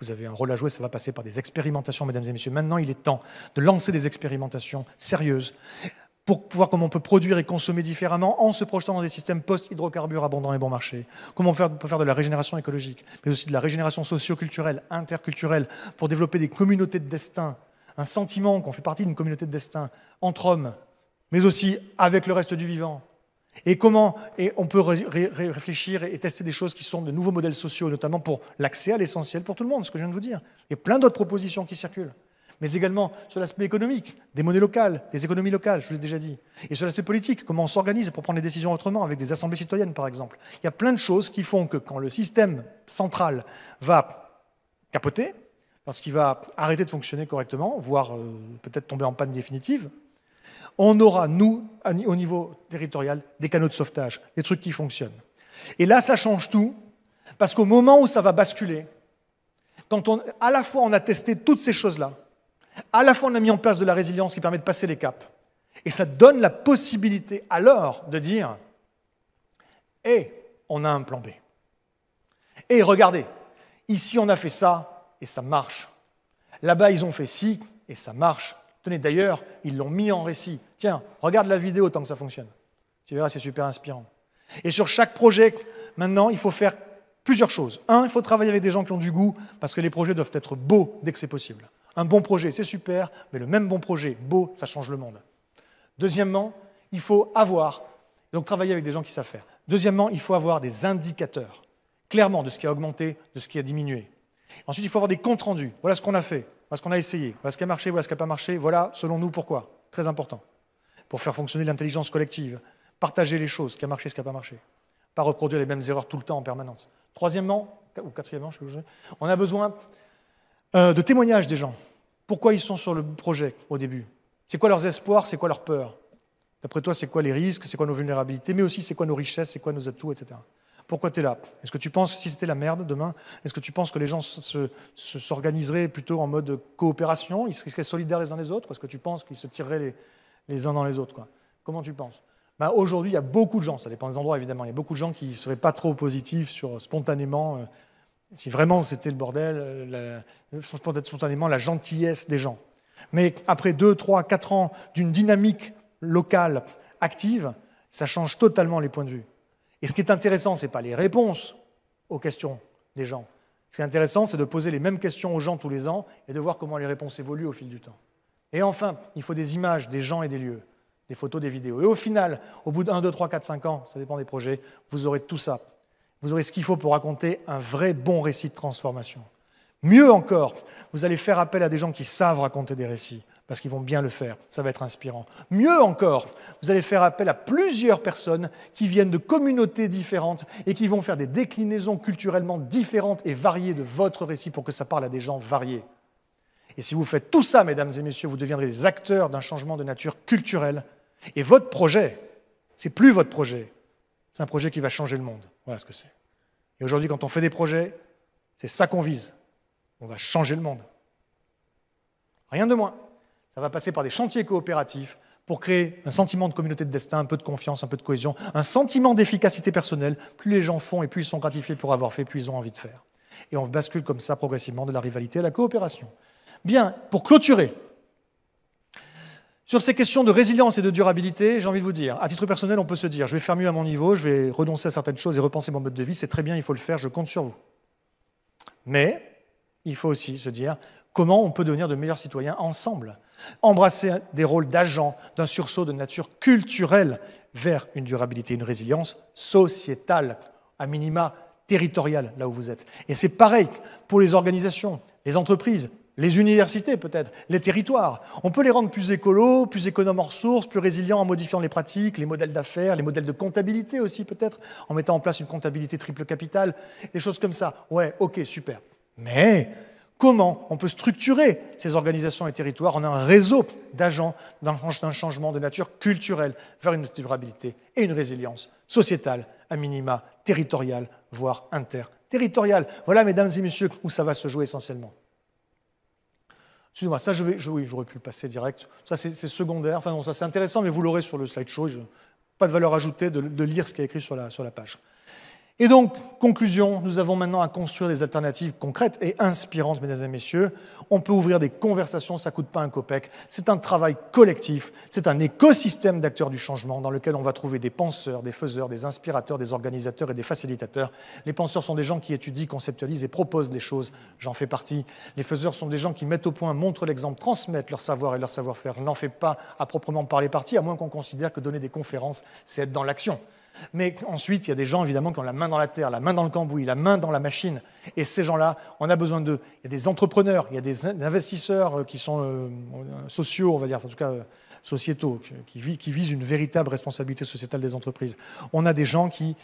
Vous avez un rôle à jouer, ça va passer par des expérimentations, mesdames et messieurs. Maintenant, il est temps de lancer des expérimentations sérieuses pour voir comment on peut produire et consommer différemment en se projetant dans des systèmes post-hydrocarbures abondants et bon marché. Comment on peut faire de la régénération écologique, mais aussi de la régénération socio-culturelle, interculturelle, pour développer des communautés de destin, un sentiment qu'on fait partie d'une communauté de destin entre hommes, mais aussi avec le reste du vivant. Et comment on peut réfléchir et tester des choses qui sont de nouveaux modèles sociaux, notamment pour l'accès à l'essentiel pour tout le monde, ce que je viens de vous dire. Il y a plein d'autres propositions qui circulent. Mais également sur l'aspect économique, des monnaies locales, des économies locales, je vous l'ai déjà dit. Et sur l'aspect politique, comment on s'organise pour prendre les décisions autrement, avec des assemblées citoyennes par exemple. Il y a plein de choses qui font que quand le système central va capoter, lorsqu'il va arrêter de fonctionner correctement, voire peut-être tomber en panne définitive, on aura, nous, au niveau territorial, des canaux de sauvetage, des trucs qui fonctionnent. Et là, ça change tout, parce qu'au moment où ça va basculer, quand à la fois on a testé toutes ces choses-là, à la fois on a mis en place de la résilience qui permet de passer les caps, et ça donne la possibilité alors de dire « Eh, on a un plan B. Et regardez, ici on a fait ça, et ça marche. Là-bas, ils ont fait ci, et ça marche. Tenez, d'ailleurs, ils l'ont mis en récit. Tiens, regarde la vidéo tant que ça fonctionne. Tu verras, c'est super inspirant. » Et sur chaque projet, maintenant, il faut faire plusieurs choses. Un, il faut travailler avec des gens qui ont du goût, parce que les projets doivent être beaux dès que c'est possible. Un bon projet, c'est super, mais le même bon projet, beau, ça change le monde. Deuxièmement, il faut donc travailler avec des gens qui savent faire. Deuxièmement, il faut avoir des indicateurs, clairement, de ce qui a augmenté, de ce qui a diminué. Ensuite, il faut avoir des comptes rendus. Voilà ce qu'on a fait, voilà ce qu'on a essayé, voilà ce qui a marché, voilà ce qui n'a pas marché, voilà, selon nous, pourquoi. Très important. Pour faire fonctionner l'intelligence collective, partager les choses, ce qui a marché, ce qui n'a pas marché. Pas reproduire les mêmes erreurs tout le temps en permanence. Troisièmement, ou quatrièmement, je sais pas, on a besoin de témoignages des gens. Pourquoi ils sont sur le projet au début? C'est quoi leurs espoirs, c'est quoi leurs peurs? D'après toi, c'est quoi les risques, c'est quoi nos vulnérabilités, mais aussi c'est quoi nos richesses, c'est quoi nos atouts, etc. Pourquoi tu es là? Est-ce que tu penses, si c'était la merde demain, est-ce que tu penses que les gens s'organiseraient plutôt en mode coopération, ils seraient solidaires les uns les autres, ou est-ce que tu penses qu'ils se tireraient les uns dans les autres, quoi? Comment tu penses? Aujourd'hui, il y a beaucoup de gens, ça dépend des endroits évidemment, il y a beaucoup de gens qui ne seraient pas trop positifs sur spontanément, si vraiment c'était le bordel, spontanément la gentillesse des gens. Mais après 2, 3, 4 ans d'une dynamique locale active, ça change totalement les points de vue. Et ce qui est intéressant, ce n'est pas les réponses aux questions des gens. Ce qui est intéressant, c'est de poser les mêmes questions aux gens tous les ans et de voir comment les réponses évoluent au fil du temps. Et enfin, il faut des images des gens et des lieux, des photos, des vidéos. Et au final, au bout de 1, 2, 3, 4, 5 ans, ça dépend des projets, vous aurez tout ça. Vous aurez ce qu'il faut pour raconter un vrai bon récit de transformation. Mieux encore, vous allez faire appel à des gens qui savent raconter des récits, parce qu'ils vont bien le faire, ça va être inspirant. Mieux encore, vous allez faire appel à plusieurs personnes qui viennent de communautés différentes et qui vont faire des déclinaisons culturellement différentes et variées de votre récit pour que ça parle à des gens variés. Et si vous faites tout ça, mesdames et messieurs, vous deviendrez des acteurs d'un changement de nature culturelle. Et votre projet, c'est plus votre projet, c'est un projet qui va changer le monde. Voilà ce que c'est. Et aujourd'hui, quand on fait des projets, c'est ça qu'on vise. On va changer le monde. Rien de moins. Ça va passer par des chantiers coopératifs pour créer un sentiment de communauté de destin, un peu de confiance, un peu de cohésion, un sentiment d'efficacité personnelle. Plus les gens font et plus ils sont gratifiés pour avoir fait, plus ils ont envie de faire. Et on bascule comme ça progressivement de la rivalité à la coopération. Bien, pour clôturer, sur ces questions de résilience et de durabilité, j'ai envie de vous dire, à titre personnel, on peut se dire, je vais faire mieux à mon niveau, je vais renoncer à certaines choses et repenser mon mode de vie, c'est très bien, il faut le faire, je compte sur vous. Mais il faut aussi se dire, comment on peut devenir de meilleurs citoyens ensemble? Embrasser des rôles d'agents d'un sursaut de nature culturelle vers une durabilité, une résilience sociétale, à minima territoriale, là où vous êtes. Et c'est pareil pour les organisations, les entreprises, les universités peut-être, les territoires. On peut les rendre plus écolos, plus économes en ressources, plus résilients en modifiant les pratiques, les modèles d'affaires, les modèles de comptabilité aussi peut-être, en mettant en place une comptabilité triple capital, des choses comme ça. Ouais, ok, super. Mais comment on peut structurer ces organisations et territoires en un réseau d'agents d'un changement de nature culturelle vers une durabilité et une résilience sociétale, à minima territoriale, voire interterritoriale. Voilà, mesdames et messieurs, où ça va se jouer essentiellement. Excusez-moi, ça, oui, j'aurais pu le passer direct. Ça, c'est secondaire. Enfin, non, ça, c'est intéressant, mais vous l'aurez sur le slideshow. Pas de valeur ajoutée de lire ce qui est écrit sur la page. Et donc, conclusion, nous avons maintenant à construire des alternatives concrètes et inspirantes, mesdames et messieurs. On peut ouvrir des conversations, ça ne coûte pas un copec. C'est un travail collectif, c'est un écosystème d'acteurs du changement dans lequel on va trouver des penseurs, des faiseurs, des inspirateurs, des organisateurs et des facilitateurs. Les penseurs sont des gens qui étudient, conceptualisent et proposent des choses. J'en fais partie. Les faiseurs sont des gens qui mettent au point, montrent l'exemple, transmettent leur savoir et leur savoir-faire. Je n'en fais pas à proprement parler partie, à moins qu'on considère que donner des conférences, c'est être dans l'action. Mais ensuite, il y a des gens, évidemment, qui ont la main dans la terre, la main dans le cambouis, la main dans la machine. Et ces gens-là, on a besoin d'eux. Il y a des entrepreneurs, il y a des investisseurs qui sont sociaux, on va dire, en tout cas sociétaux, qui visent une véritable responsabilité sociétale des entreprises. On a des gens qui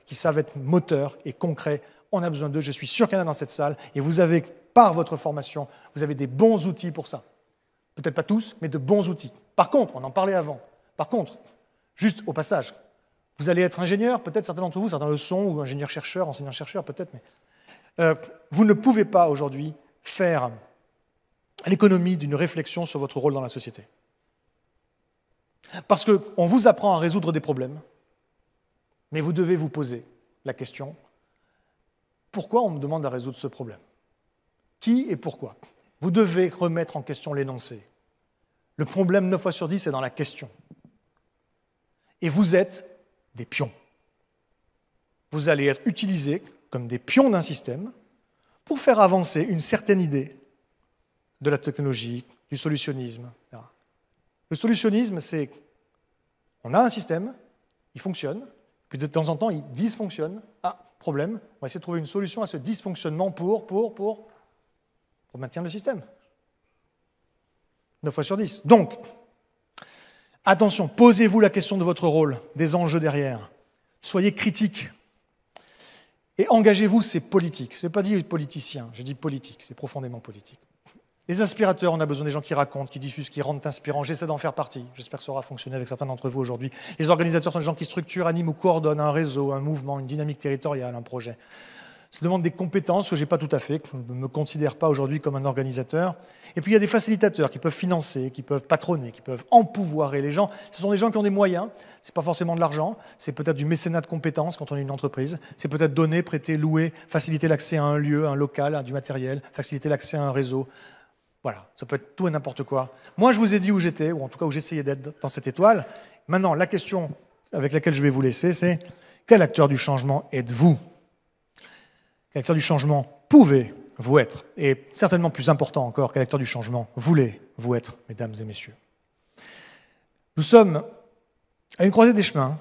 savent être moteurs et concrets. On a besoin d'eux. Je suis sûr qu'il y en a dans cette salle. Et vous avez, par votre formation, vous avez des bons outils pour ça. Peut-être pas tous, mais de bons outils. Par contre, on en parlait avant. Par contre, juste au passage, vous allez être ingénieur, peut-être certains d'entre vous, certains le sont, ou ingénieur-chercheur, enseignant-chercheur, peut-être, mais vous ne pouvez pas aujourd'hui faire l'économie d'une réflexion sur votre rôle dans la société. Parce qu'on vous apprend à résoudre des problèmes, mais vous devez vous poser la question, pourquoi on me demande à résoudre ce problème? Qui et pourquoi? Vous devez remettre en question l'énoncé. Le problème 9 fois sur 10 est dans la question. Et vous êtes des pions. Vous allez être utilisés comme des pions d'un système pour faire avancer une certaine idée de la technologie, du solutionnisme, etc. Le solutionnisme, c'est on a un système, il fonctionne, puis de temps en temps, il dysfonctionne. Ah, problème, on va essayer de trouver une solution à ce dysfonctionnement pour maintenir le système. 9 fois sur 10. Donc, attention, posez-vous la question de votre rôle, des enjeux derrière. Soyez critique. Et engagez-vous, c'est politique. Ce n'est pas dit politicien, je dis politique, c'est profondément politique. Les inspirateurs, on a besoin des gens qui racontent, qui diffusent, qui rendent inspirants. J'essaie d'en faire partie. J'espère que ça aura fonctionné avec certains d'entre vous aujourd'hui. Les organisateurs sont des gens qui structurent, animent ou coordonnent un réseau, un mouvement, une dynamique territoriale, un projet. Ça demande des compétences que je n'ai pas tout à fait, que je ne me considère pas aujourd'hui comme un organisateur. Et puis il y a des facilitateurs qui peuvent financer, qui peuvent patronner, qui peuvent empouvoirer les gens. Ce sont des gens qui ont des moyens. Ce n'est pas forcément de l'argent, c'est peut-être du mécénat de compétences quand on est une entreprise. C'est peut-être donner, prêter, louer, faciliter l'accès à un lieu, un local, du matériel, faciliter l'accès à un réseau. Voilà, ça peut être tout et n'importe quoi. Moi, je vous ai dit où j'étais, ou en tout cas où j'essayais d'être dans cette étoile. Maintenant, la question avec laquelle je vais vous laisser, c'est quel acteur du changement êtes-vous? Quel acteur du changement pouvez-vous être? Et certainement plus important encore, quel acteur du changement voulez-vous être, mesdames et messieurs? Nous sommes à une croisée des chemins,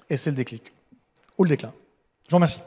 et c'est le déclic, ou le déclin. Je vous remercie.